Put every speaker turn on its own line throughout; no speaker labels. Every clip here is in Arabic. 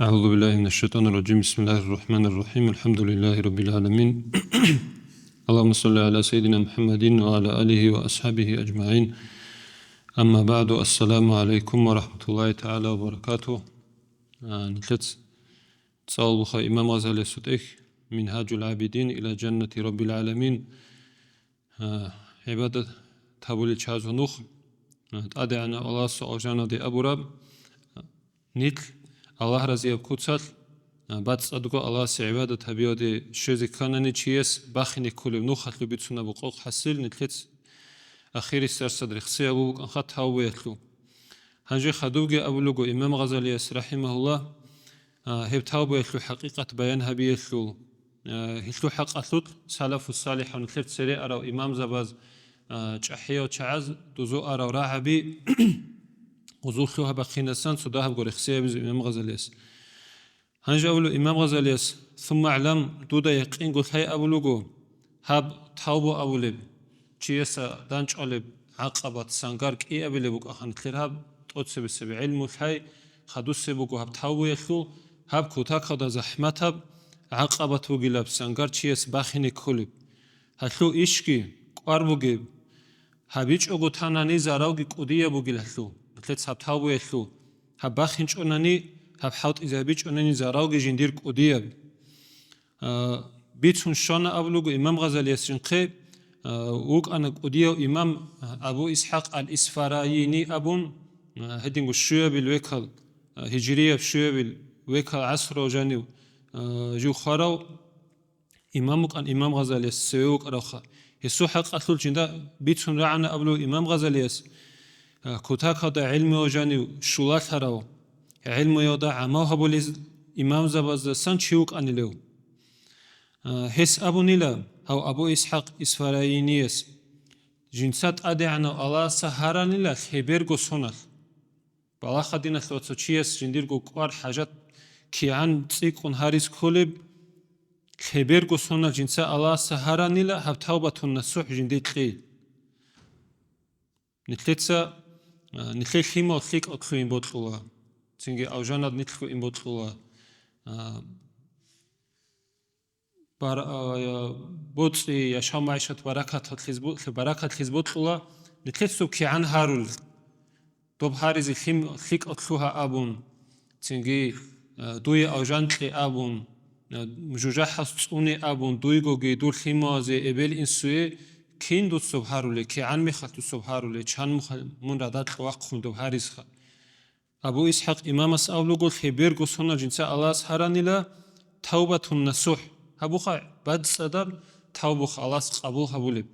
أعوذ بالله من الشيطان الرجيم. بسم الله الرحمن الرحيم. الحمد لله رب العالمين. اللهم صل على سيدنا محمد وعلى آله وأصحابه أجمعين. أما بعد، السلام عليكم ورحمة الله تعالى وبركاته. نتلت تصالح إمام غزالي السديح منهاج العابدين إلى جنة رب العالمين. عبادة تابولي تشازونوخ أدعنا الله سعجانا دي أبو رب نيت الله رضي بكوتسال بعد صدقوا الله سعبادة تبيودي شزي كانني تشيس باخني كل نوخت لبيتسونا بقوق حسيل نتلت أخير السرسد رخصي أبوك أنخط هاويتلو هنجي خدوجي أبولوجو إمام غزالي رحمه الله هب تاوبيتلو حقيقة بيان هبيتلو هتلو حق أثلت سلف الصالح ونتلت سريع أو إمام زباز تشحيو تشعز دوزو أو راعبي وزوخلوها بخينسان صداها بقول خسيب إمام غزاليس هنجي أولو إمام غزاليس ثم أعلم دودا يقين قلت هاي أولوغو هاب تاوبو أولب تشيسا دانش أولب عقبات سانغارك إي أبلبوك أخان تلرهاب توتسب السبع علمو هاي خدوس سبوكو هاب تاوبو يخلو هاب كوتاك خدا زحمت هاب عقبات وغلاب سانغار تشيس باخيني كولب هلو إشكي قاربوغيب هابيش أغو تاناني زاراوغي قودية بوغيل هلو تلت هاب تاوبو يخلو هاب باخينش أوناني هاب حوت إذا بيش أوناني زاراوغي جندير قودية بيتون شونا أبلوغو إمام غزالي يسرنقي وق أنا قودية إمام أبو إسحاق الإسفرايني أبون هدينغو شوية بالوكال هجرية بشوية بالوكال عصر وجانيو جو خاراو إمامك أن إمام غزالي يسويوك أروخا يسو حق أثول جندا بيتون رعنا أبلو إمام غزالي يس كتاك هذا علم وجاني شولات هراو علم يودا عماه بوليز إمام زباز سانشيوك أنيلو هس أبو نيلا أو أبو إسحاق إسفراينيس جنسات أدعنا الله سهرا نيلا خبرغو سونال بالا خدينا ثوتشيس جنديرغو قوار حاجات كيان تسيقون هاريس كولب خبرغو سونال جنسا الله سهرا نيلا هبتاوبتون نسوح جنديتلي نتلتسا نتلي خيمو خيك أطلو إنبوطلوا تنجي أوجاند نتلو إنبوطلوا بوطي يشام عيشت بركة خزبوطلوا نتلتسو كيعان هارول دوب هاريزي خيك أطلوها أبون تنجي دوي أوجاندلي أبون مجوجا حسوني أبون دويغوغي دور خيموزي إبل إنسوي كين دوت سبحارولي كيعان مخلتو سبحارولي چان من ردات وقخون دوب هاريزخا أبو إسحاق إمام أولوغو خبيرغو سونا جنسا الله سهرانيلا توبة النسوح هبوخا بعد صدر توبخ الله قبول هبولب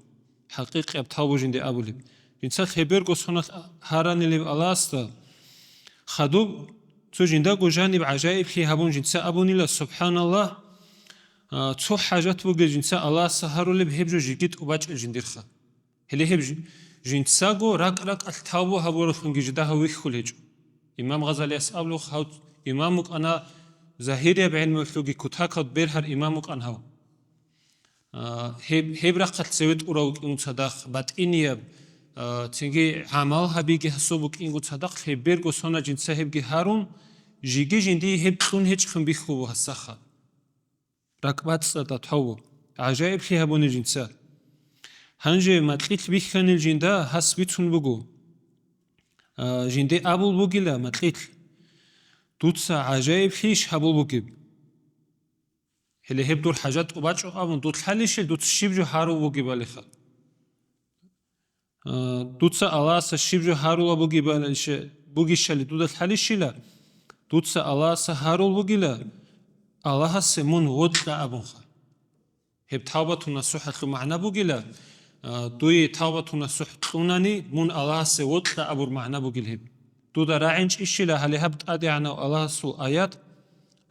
حقيقي اب توبو جندي أبولب جنسا خبيرغو سونا هرانيلب الله استا خدو تو جنداغو جانب عجائب خي هبون جنسا أبونيلا سبحان الله تو حاجات بوغي جنسا الله سهرولب هبجو جيجيت وباج الجنديرخا هلي هبج جنساغو راك التوبو هبورخن جدا هويخول هجو إمام غزالي أسألو خاوت إمامك أنا ظاهرية بعلم الثوغي كتاكد بيرهر إمامك أنهاو هب رقت سويت أوراوك إنو تصدق بات إنياب تنجي عمال هبيجي حسوبك إنو تصدق هب بيرغو سونا جنسا هبجي هارون جيجي جندي هب تون هج خن بيخوبو هساخا ركبات صدا تهو عجائب خي هبوني جنسا هنجي ماتليت بيخن الجندا حسبيتون بغو جندي أبول بوغيلا ماتليت دوتسا عجائب خيش هبول بوغيب هلي هب دور حاجات وباچو أبون دوت حاليش دوت شيبجو هارو بوغيب عليخا دوتسا ألاسا شيبجو هارو بوغيب عليش بوغيشالي دوت حاليشيلا دوتسا ألاسا هارو بوغيلا الله سمون ودلا أبونخا هب توبة نصوح لو معنى بوغيلا دوي توبة نصوح توناني من الله سودلا أبور معنى بوغيل هب دودا راعنش إشيلا هل هبت أدعنا الله سو آيات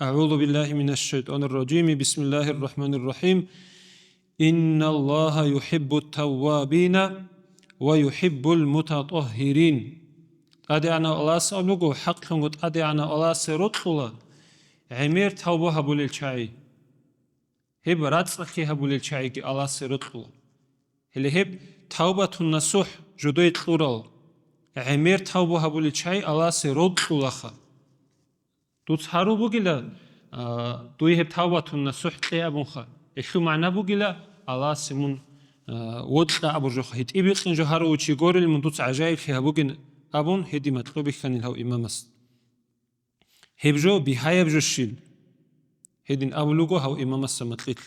أعوذ بالله من الشيطان الرجيم بسم الله الرحمن الرحيم إن الله يحب التوابين ويحب المتطهرين أدعنا الله سألوغو حق لنغت أدعنا الله سرطلا عمير توبة هبول الشاي هب راتسخي هبول الشاي كي الله سرطلا هل هب توبة النصوح جدويت لورال عمير توبة هبول الشاي الله سرطلا Дуц хару бугила дуй хеб тавбатун на сухтли абунха. Эхлу мана бугила Аллах симун وطلع أبو جوخ هيت إبيقين جهارو وشي غورل من دوتس عجائب في هبوجن أبون هدي مطلوب كان الهو إمامس هبجو بهاي بجو الشيل هدين أبلوجو هو إمامس مطلق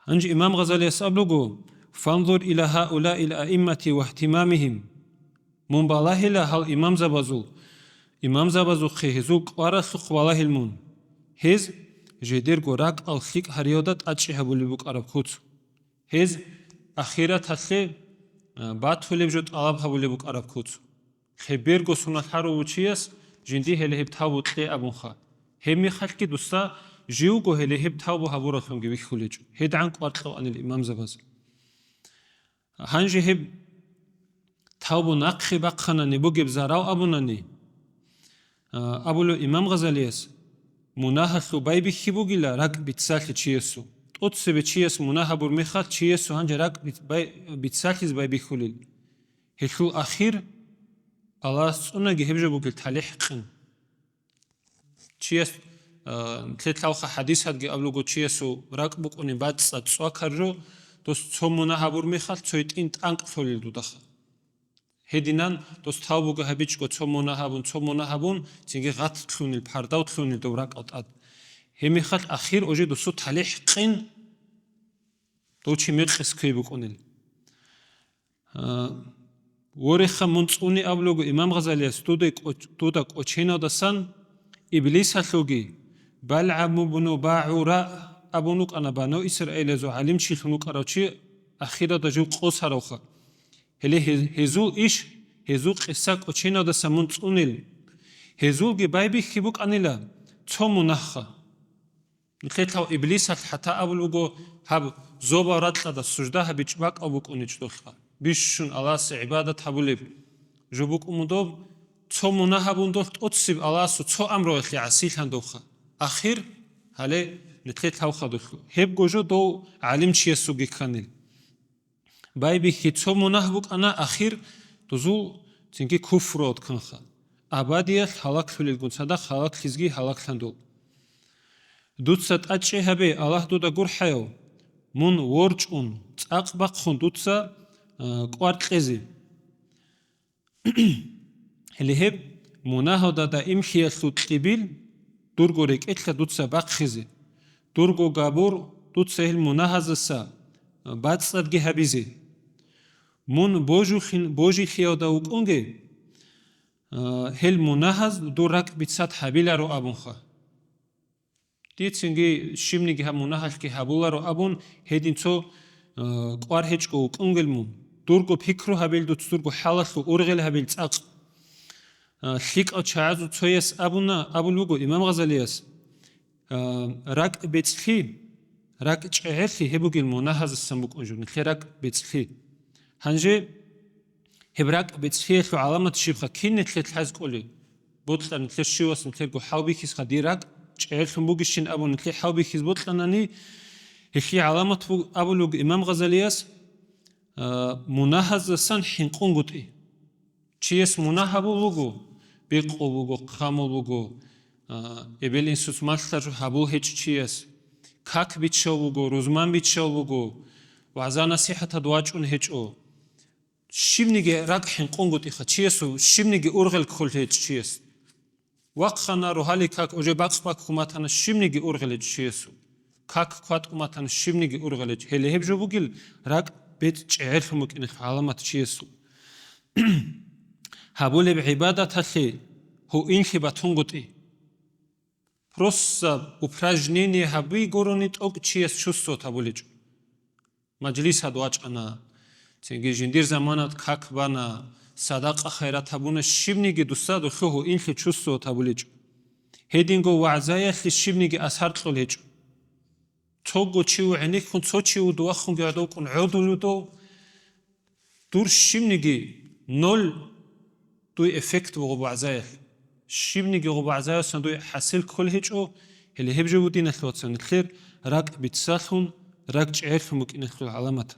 أنج إمام غزالي أبلوجو فانظر إلى هؤلاء الأئمة واهتمامهم من بالله لا هل إمام زبازو خيزوق ورسخ والله المون هز جدير غراق أو خيك هريودات أتشي هبوليبوك عرب خوت هز أخيرا تسلي باتولي بجوت ألاب هبوليبوك عرب خوت خبير غسونا حارو وچيس جندي هلهب تاو تلي أبونخا همي خلقي دوستا جيوغو هلهب تاو هبورا خمجي بيخوليجو هيد عنك وارتلو عن الإمام زباز هنجي هب تاو نقخي بقخنا نبوغي بزاراو أبوناني أبولو إمام غزاليس مناهخو بايبي خيبوغيلا راك بيتساخي چيسو أتسي بچيس مناهبور ميخال چيسو هنجي راك بيتساخيز بايبي خوليل هلو أخير الله سونا جهبجو بوغيل تاليحقن چيس تلتاوخا حديث هاد أبلوغو چيسو راك بوكوني باد سوا كارجو دوس څو مناهبور ميخال څويتين تانق خوليل دودخا هدينان دوس تاوبوغا هبيچكو څو مناهبون تيجي غات تلونيل پارداو تلونيل دوراك أوتاد همي خال أخير أوجي دوسو تاليحقن دوچي ميقس كيبوكونيل ورخا منصوني أبلوغو إمام غزالي تودا قوچينو دسان إبليس هلوغي بلعمو بنو باعورا أبونوك أنا بانو إسرائيل زو علم شيخنوك أراوچي أخيرا دجو قوس هروخا هلي هزول إيش هزول قصا قوچينو دسان منصونيل هزولغي بايبي خيبوك أنيلا تو منخا نخيطاو إبليس حتى أبلوغو هب زوبا راتلا دا سجدها بيچباك أبوك أنيچدوخا بيشون الله عبادة حبوليب جبوك أمودوب تو مناهبون دوخت أتصيب الله سو تو أمرو إخي عسيل هندوخا أخير هالي نتخيط هاوخا دوخو هب جوجو دو علم چيسو جيكانيل باي بيخي تو مناهبوك أنا أخير دوزو تنكي كفرود كنخا أبادية خلاق فليل قن صدا خلاق خزجي خلاق هندو دوتسات أتشي هبي الله دودا قور حيو من ورچون تأقبق خون دوتسا قوارقزي هلهب مناهدا دا امخي سوتقبيل دورغو ريكتلا دوتسا باقخزي دورغو غابور دوتسا هل مناهزسا باتسادغي هبيزي من بوجي خيودا وقونغي هل مناهز دوراك بيتسات حبيلا رو ابونخا ديتسنغي شيمنيغي ها مناهلكي هابولا رو ابون هيدينцо قوارهچكو وقونغلمون دورغو فكرو هابيل دوتسورغو حالخو اورغل هابيل цаق خيق چازو چويس ابونا ابولوغو امام غزالياس راك بيتخي راك چهرخي هبوگل مناهز سمبوك اجون خيراك بيتخي هنجي هبراك بيتخي خو علامه شيبخا كينت لتحزقولي بوتلان تلشيوس متلغو حاوبيكيس خديراك چهرخ مبوگشين ابون تلي حاوبيكيس بوتلاناني هي علامه ابولوغ امام غزالياس مناهز سن حنقونغوتي چيس مناهبولوغو بيقولوغو خامولوغو ابلين سوسمالتر هابول هيچ چيس كاك بيچولوغو روزمان بيچولوغو وعزا نصيحه دواچون هيچو شيمنيگه راك حنقونغوتي خ چيسو شيمنيگه اورغل كول هيچ چيس وقخنا روحالي كاك اوجي باقسباك كوماتانا شيمنيگه اورغل چيسو كاك كوات كوماتانا شيمنيگه اورغل هلي هبجو بوگيل راك بيت چعرف ممكن علامات چيسو هابول بعبادة تخي هو إنخي باتونغوتي просто упражнение هابي горонит ок чиес чувство табулич مجلس هدواچ أنا تيجي جندير زمانات كاك بانا صداقة خيرات هبونا شبنيجي دوستا دخو هو إنخي чувство табулич هيدينغو وعزايا خي شبنيجي أسهر تلوليج توغو چيو عنيك خون تو چيو دواخون گردو كون عودو دو دور شبنيجي نول دوی افکت و غبعزایه شیبنیگی غبعزایه سن دوی حاصل کل هیچ او هلی هبجو بودی نخلوت سن خیر راک بیتسالون راک چعرف ممکن نخلو علامت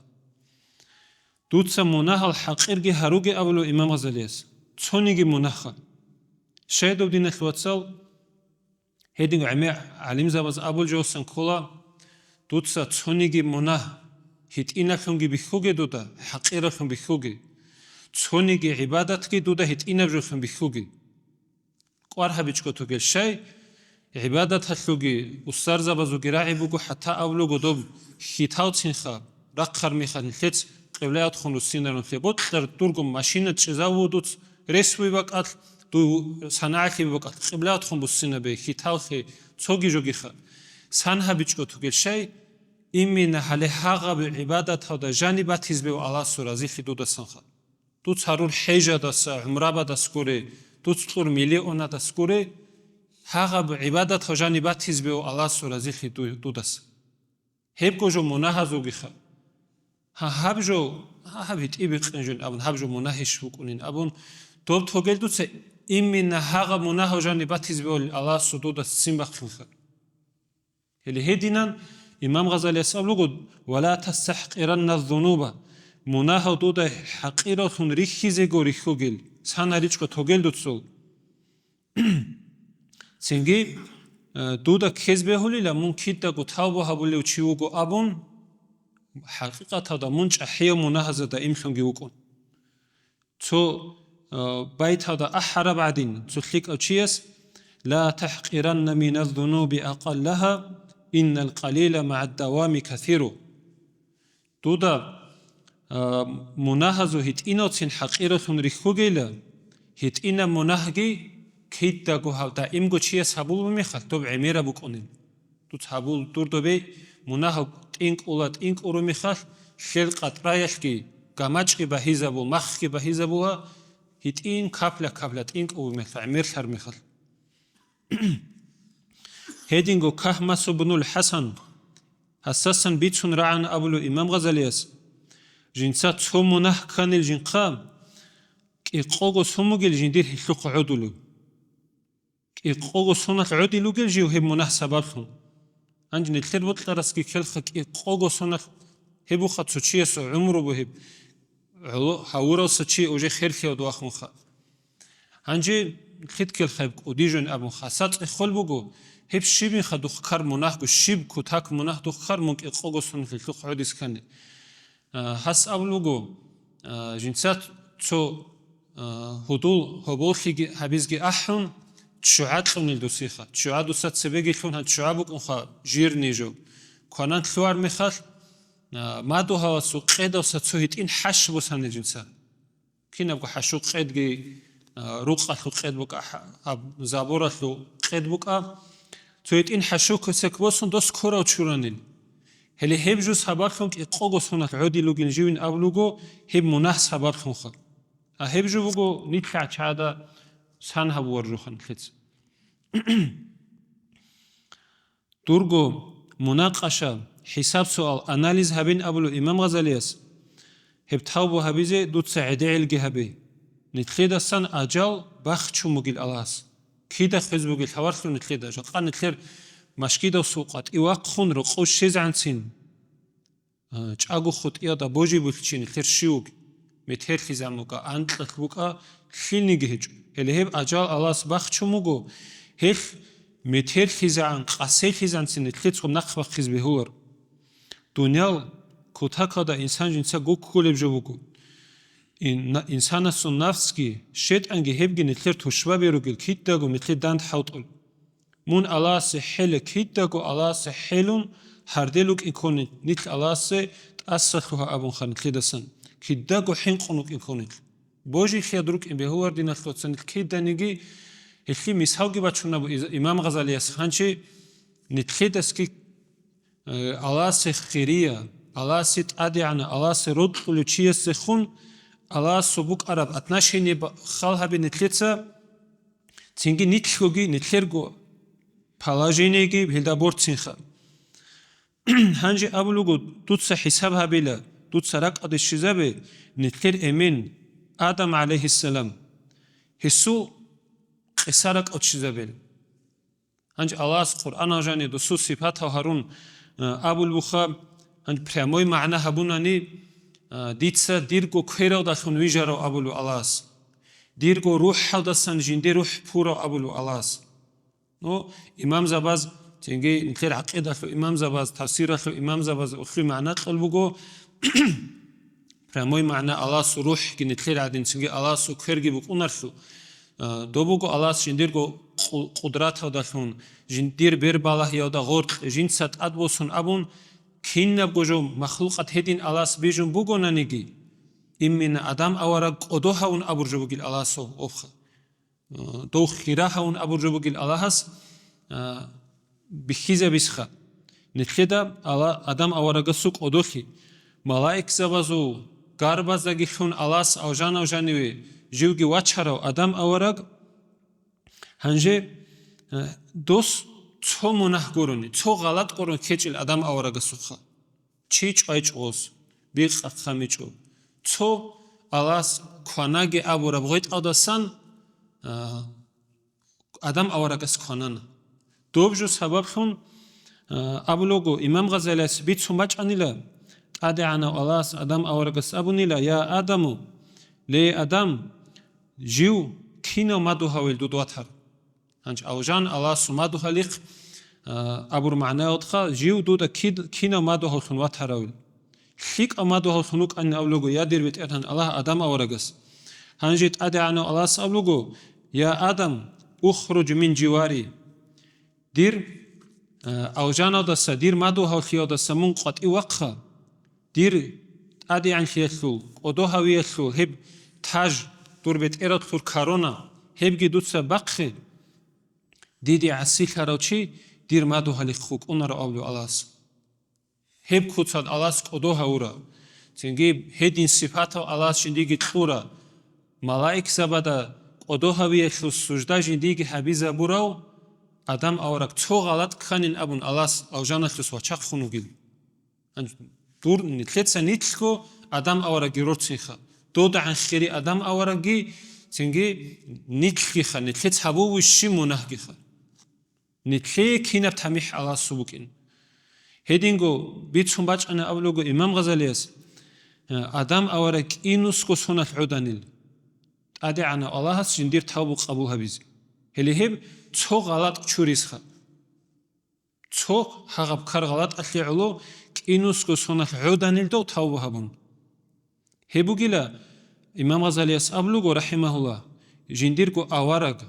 دوت سمونه الحقیرگی هروگی اولو امام غزالیس چونیگی منخا شاید بودی نخلوت سال هدين عمي علم زباز أبو جوسن كلا دوتسا تونيجي منا هيت إنا خنجي بخوجي دودا حقيرة خن بخوجي تونيجي عبادتك دودا هيت إنا بجوخن بخوجي قارها بيجكو توجل شيء عبادت هاللوجي وصار زبازو جراعي بوجو حتى أولو قدوم هيتاو تنخا رقر ميخان الخيت قبلات خنو سينرن خيبوت در تورجم ماشينة تشزاو دوت رسوي بقى دو صناعي بقى قبلات خن بسينة به هيتاو خي توجي جوجي خا سانها بيجكو توجل شيء إمين هله حاجة بعبادت هذا جانبات حزب الله سورازي في دودا سنخا دوت هارون حجة داس عمرة داس كوري دوت تور مليون داس كوري حاجة بعبادت هذا جانبات حزب الله سورازي في دوداس هبكو جو مناهزوجي خا هبجو هبيت إبقى أبون هبجو مناهش وكونين أبون دوب توجل دوت إمين حاجة مناه جانبات حزب الله سوداس سيمبخنخا اللي هدينا إمام غزالي يقول ولا تستحقرن الذنوب مناه دودا حقيرة ريخيزي غو ريخوغل سانا ريچكو توغل دوتسول سنگي دودا كيزبه هوليلا مون كيدا غو تاوبو هابولي وچيوغو أبون حقيقة دا منچ أحيو مناه زدا إمخنگي وكون تو بايت هذا أحرى بعدين تخليك أو چيس لا تحقرن من الذنوب أقلها إن القليل مع الدوام كثير دودا مناهزو هيت إنو تين حقيرة ريخوغيلا هيت إنا مناهجي كيت داغو هاودا إمغو چيس هابول بميخال دوب عميرا بكونين دوت هابول دوردو بي مناهو تينك أولاد إنك أورو ميخال خلقات رايشكي غاماچكي باهيزابول مخكي باهيزابوها هيت إن كابلا تينك أورو ميخال عمير ثار ميخال هيدينغو كهمس بن الحسن حساسا بيتون رعن أبو إمام غزاليس جنسات سومناه كان الجنقام إقوغو سوموغل جندير هلوق عدلو إقوغو سونة عدلو جل جيو هب مناه سبابهم أنجن التر بطلرسكي كلخك إقوغو سونة هبو خد سوچيس عمرو بهب هاورو سوچي اوجي خير خيو دواخون خا أنجي خد كلخب وديجون أبو خاصات إخول بوغو هب شيبين خدوخ كار مناه جو شيب كوتاك مناه دوخ كار مونك إقوغو سونة هلوق عدس كاني هس أولوغو جنسات تو هدول هبولخي هبيزجي أحون تشعات خون الدوسيخة تشعات دوسات سبيجي خون هاد شعبك أنخا جير نيجو كونان ثوار مخال ما دو هوا سو قيد وسات سوهيت إن حش بوسان الجنسات كنا بقى حشو قيد جي روق أخلو قيد بقى زابور أخلو قيد بقى سوهيت إن حشو كسك بوسان دوس كورا وشورانين هلی هب جو سبب خون که قاگو سونت عادی لوگین جوین اولوگو هب مناه سبب خون خد. هب جو بگو نیت چادا سان هبور رو خن خد. دورگو مناقشه حساب سوال انالیز هبین اولو امام غزالی است. هب تاوبو هبیزه دوت سعیده علگی هبی. نتخید سان اجال بخشو مگیل الاس. کیدا خز بگیل حوار خون نتخید اجال. قان نتخیر مشکیدا سوقات ایواق خون رو خوش شیز عنسین. چاگو خود ایادا بوجی بولچین خیر شیوگ متهر خیزاموگا انتلت بوگا خیلی گهج. هلی هب اجال الاس بخشو مگو هف متهر خیزان قصه خیزان سین خیلی خم نخواه خیز بهور. دنیا کوتاکادا انسان جنسا گو کولب جو بگو. انسان سون نفسکی شد انگی هب گی نتلر توشوا بیروگل کیت داگو متلر دند حوتل. مون الله سحل کیت داگو الله سحلون هر دلوک ایکونی نیت الله سه تأسخوها ابون خان خیدسن کیت داگو حین قنوک ایکونی. بوجی خیادروک این بهور دینه خلوتسن کیت دانیگی هلی میساوگی بچونه با امام غزالی است خانچه نیت خیدس کی الله سه خیریه الله سه تعدیانه الله سه رد خلوچیه سخون الله سبوک عرب اتناشینی با خالها به نیتلیتسا تینگی نیتلوگی نیتلرگو پالاجینیگی هیلدابورد سینخا. هنجی اولوگو دوت سه حساب هبیله دوت سرک آدش شزبه نیتلر امین آدم علیه السلام حسو قصارک آد شزبه. هنج الله از قرآن آجانی دوسو صفات هارون اولوخا هنج پرموی معنا هبونانی دیتسا دیرگو کهرا داشون ویجارو اولو الله. دیرگو روح داشتن جندی روح پورا اولو الله. Но имам забаз тенге нитер ақидалу имам забаз тавсиралу имам забаз ухри маъна қалбуго прямой маъна Аллаху рух ки нитер адин тенге Аллаху кверги букунарлу добуго Аллах жиндирго قدرت داشون جندیر بر بالا یادا غرق جنسات ادوسون ابون کین نبگوجم مخلوقات هدین آلاس بیجم بگونانیگی ایمین آدم آورا قدو هاون ابرجو بگیل آلاسو اوخ دو خیره هاون ابرجو بگیل آلاس بخیزه بیسخه نتخدا آدم آورا گسو قدو خی ملائک زبازو گاربازدگی خون آلاس اوجانیوی جوگی وچهرو آدم آورا هنجه دوست چه منح گرونی چه غلط گرون کیچیل آدم آورا گسوخه چیچ آیچ اوز بیق خمیچو چه آلاس کناگی آورا بغیت آداسان آدم آورا گس کنان دوبجو سبب خون ابلوگو امام غزالی است بیت سومچ انیلا آدیانا آلاس آدم آورا گس ابونیلا یا آدمو لی آدم جیو کینو مادو هاویل دودواتر هنچ اوجان الله سمادو خلیق ابر معنی ادخا جیو دودا کینا مادو هلخون واتراول خیک امادو هلخونوک ان اولوگو یا دیر بیت ارهن الله آدم آورگس هنجیت ادعانو الله سابلوگو یا آدم اخرج من جواری دیر اوجان دسا دیر مادو هلخیا دسا من قطعی وقخا دیر ادعان خیلو قدو هویلو هب تاج دور بیت ارد خور کارونا هب گیدوتسا بقخی دیدی عصی خراچی دیر مادو حالی خوک اون را آبلو آلاس هب کودساد آلاس قدو هاورا چنگی هدین صفات آلاس جندگی تورا ملائک زبادا قدو هاوی خلوص سجده جندگی حبی زبوراو آدم آورک تو غلط کنین ابون آلاس اوجان خلوص وچاق خونو گیل دور نتلتسا نیتلکو آدم آورا گیروت سیخا دو دعن خیری آدم آورا گی چنگی نیتلی خا نتلت هبو وشی منه گی خا نتلی کینب تمیح الله سبوکین هدینگو بیت سنباچ انا اولوگو امام غزالی است آدم آورک اینوس کو سنت عدانیل آدی انا الله هست جندیر توبو قبول هبیزی هلی هب تو غلط چوریس خا تو هغب کار غلط اخلی علو اینوس کو سنت عدانیل دو توبو هبون هبو گیلا امام غزالی است اولوگو رحمه الله جندیر کو آوارگ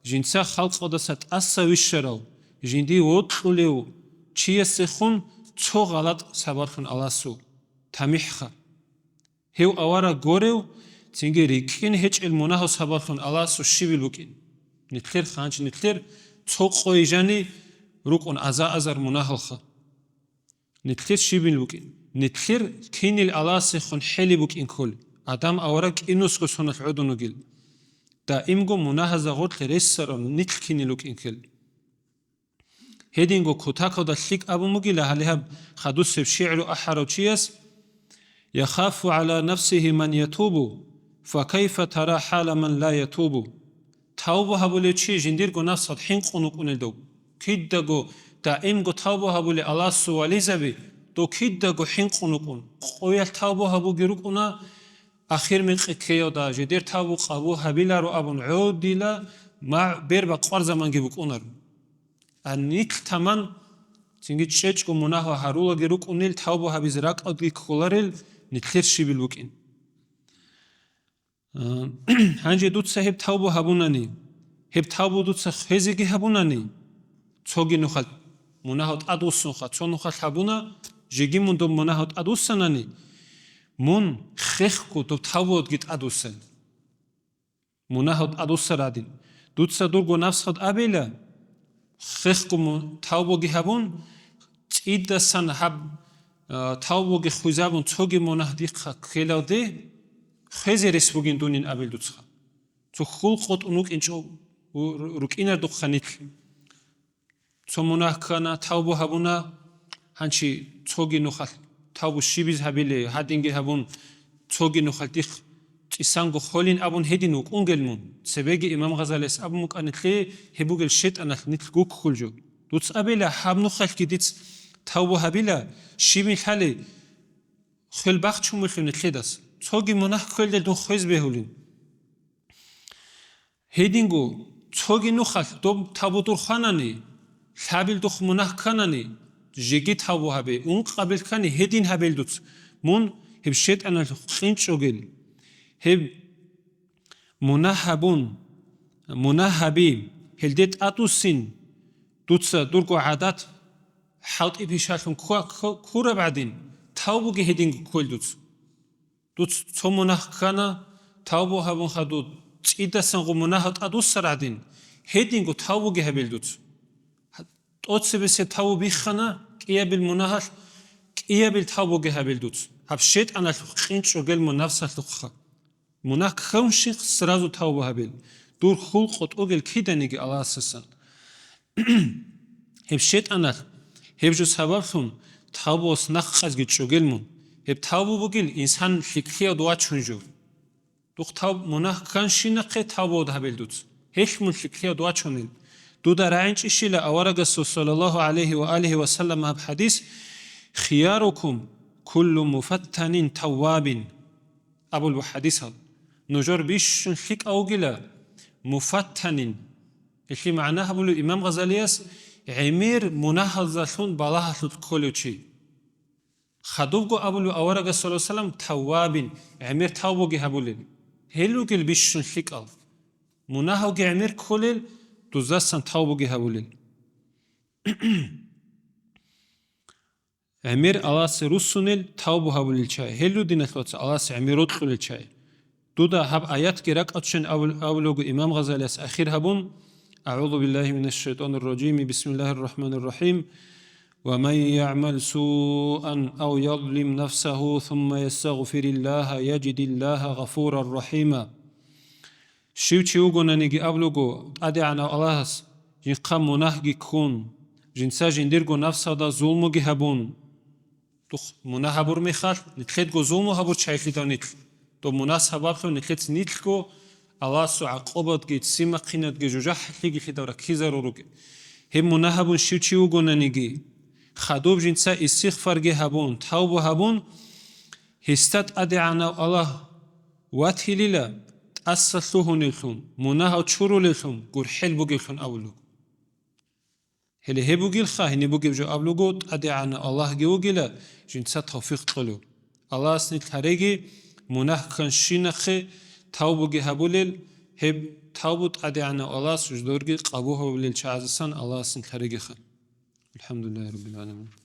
جنسا خلق قدست اسا وشراو جندی وطلیو چیه سخون چو غلط سبارخون آلاسو تمیحخا هیو آوارا گوریو تنگی ریکین هیچ المونه سبارخون آلاسو شیویل بکین نتلیر خانچ نتلیر چو قوی جانی روکون ازار منه خا نتلیر شیویل بکین نتلیر کینیل آلاس خون حلی بکین کل آدم آوارا اینوس کو سنت عدونو گیل دائمگو مناهزه غرد رسران نیت کینی لوک اینکل هدینگو کتاکو دا شیک ابو مگیله هلیهم خدوس شعر و احرو چیست يخاف على نفسه من يتوب فكيف ترى حال من لا يتوب توبه هبولي چی جندیر گو نفس حین قنوق اونلدو کید دگو دائمگو توبه هبولي الله سوالی زبی دو کید دگو حین قنوق اون قویل توبه هبو گیروک اونا آخر من قیادا دا جدیر تابو قابو هبیلا رو ابون عود دیلا ما بیر با قوار زمان گیبک اونر انیک تمام تینگی چچ کو مناه و هرولا گیروک اونیل تابو هبیز راک ادی کولارل نتلیر شیبیل بکین هنجی دوت هب تابو هبونانی هب تابو دوت خیزگی هبونانی چوگی نخال مناهات ادوس نخال چون نخال هبونا جگی مندو مناهات ادوسنانی مون خخ کو تو تابود گیت ادوسن مناهات ادوسرادین دوتسا دورگو نفس خود ابیلا خخ کو تابوگی هبون چیدسن هب تابوگی خوزابون چوگی مناهدی خیلاده خیزی رسبوگین دونین ابیل دوتسا تو خول خود اونوک اینچو روکینر دو خانیت تو مناه کانا تابو هبونا هنچی چوگی نخال تابو شیبیز هبیله هدینگی هبون چوگی نخالتیخ چیسانگو خولین ابون هدینوک اونگلمون سبگی امام غزالی است ابون مکانتلی هبوگل شت انخ نیت گوک خولجو دوتس ابیله هب نخال کدیت تابو هبیله شیبین خالی خل بخت چون میخویم نتلی دست چوگی مناه کل دل دون خویز بهولین هدینگو ცოგი ნუხალ დო თაბუტურ ხანანი ლაბილ დუხ მუნახ ქანანი ჟიგი თაბუ ჰაბე უნ ყაბილ ქანი ჰედინ ჰაბელდუც მუნ ჰებ შეტანა ხინჭოგელი ჰებ მუნაჰაბუნ მუნაჰაბი ჰელდეთ ატუსინ დუცა დურკო ადათ ჰალტი ფიშალუნ ქურა ბადინ თაბუგი ჰედინ ქოლდუც დუც ცომუნახ ქანა თაბუ ჰაბუნ ხადუ წიდასან ყო მუნაჰატ ატუსრადინ ჰედინგო თაბუგი ჰაბელდუც ტოცებესე თაბუ ბიხანა ყიაბილ მუნაჰალ ყიაბილ თაბუგი ჰაბელდუც ჰაბ შეტანა ხინჭოგელ მონავსალ ხა მუნახ ხომში სრაზუ თაბუ ჰაბელ დურ ხულ ყოტოგელ ქიდანიგი ალასასან ჰებ შეტანა ჰებჟუ საბახუნ თაბუს ნახყაზგი ჭოგელმუნ ჰებ თაბუგილ ინსან ლიქხია დუაჩუნჟუ დუხ თაბ მონახ ქანშინახე თაბუ ჰაბელდუც ჰეშმუნ ლიქხია დუაჩუნილ دودا رانچ إشيلا أورجس صلى الله عليه وآله وسلم بحديث خياركم كل مفتن تواب أبو الحديث هذا نجار بيش شنخيك أوجلا مفتن اللي معناها أبو الإمام غزالياس عمير مناهضة بالله كل شيء خدوجو أبو أورجس صلى الله عليه وسلم تواب عمير توبوجي هبولين هلوجل بيش شنخيك أو مناهضة عمير كلل دوزاسن تاوبوگی هبولین. امیر آلاس روسونیل تاوبو هبولیل چای. هلو دینت لطف آلاس امیرود خلیل چای. دودا هب آیات گرک اتشن اولوگو امام غزالیس آخر هبون. أعوذ بالله من الشيطان الرجيم بسم الله الرحمن الرحيم. ومن يعمل سوءا أو يظلم نفسه ثم يستغفر الله يجد الله غفورا رحيما. شيوچي اوغونانيگي ابلوگو ادي انا اللهس جين قام مناهگي كون جنسا جنديرگو نفسا دا ظلموگي هبون تو مناهبور ميخال نتخدگو ظلمو هبور چايفيدانيت تو مناسباب خو نتخت نيتلگو الله سو عقوبتگي سيمقينتگي جوجا حليگي خدورا كيزاروروگي هم مناهبون شيوچي اوغونانيگي خدوب جنسا استغفارگي هبون توبو هبون هستات ادي انا الله واتهيليلا أصلهم لهم مناها تشورو لهم قر حل بقيلهم أولو هل هي بقيل خا هني بقيل جو أولو أدي عنا الله جوجلا جنسات توفيق قلو الله سنت خارجي مناه كان شينخ توبوجي هبولل هب توبت أدي عنا الله سجدورجي قبوه ولل شعزسان الله سنت خارجي خا الحمد لله رب العالمين.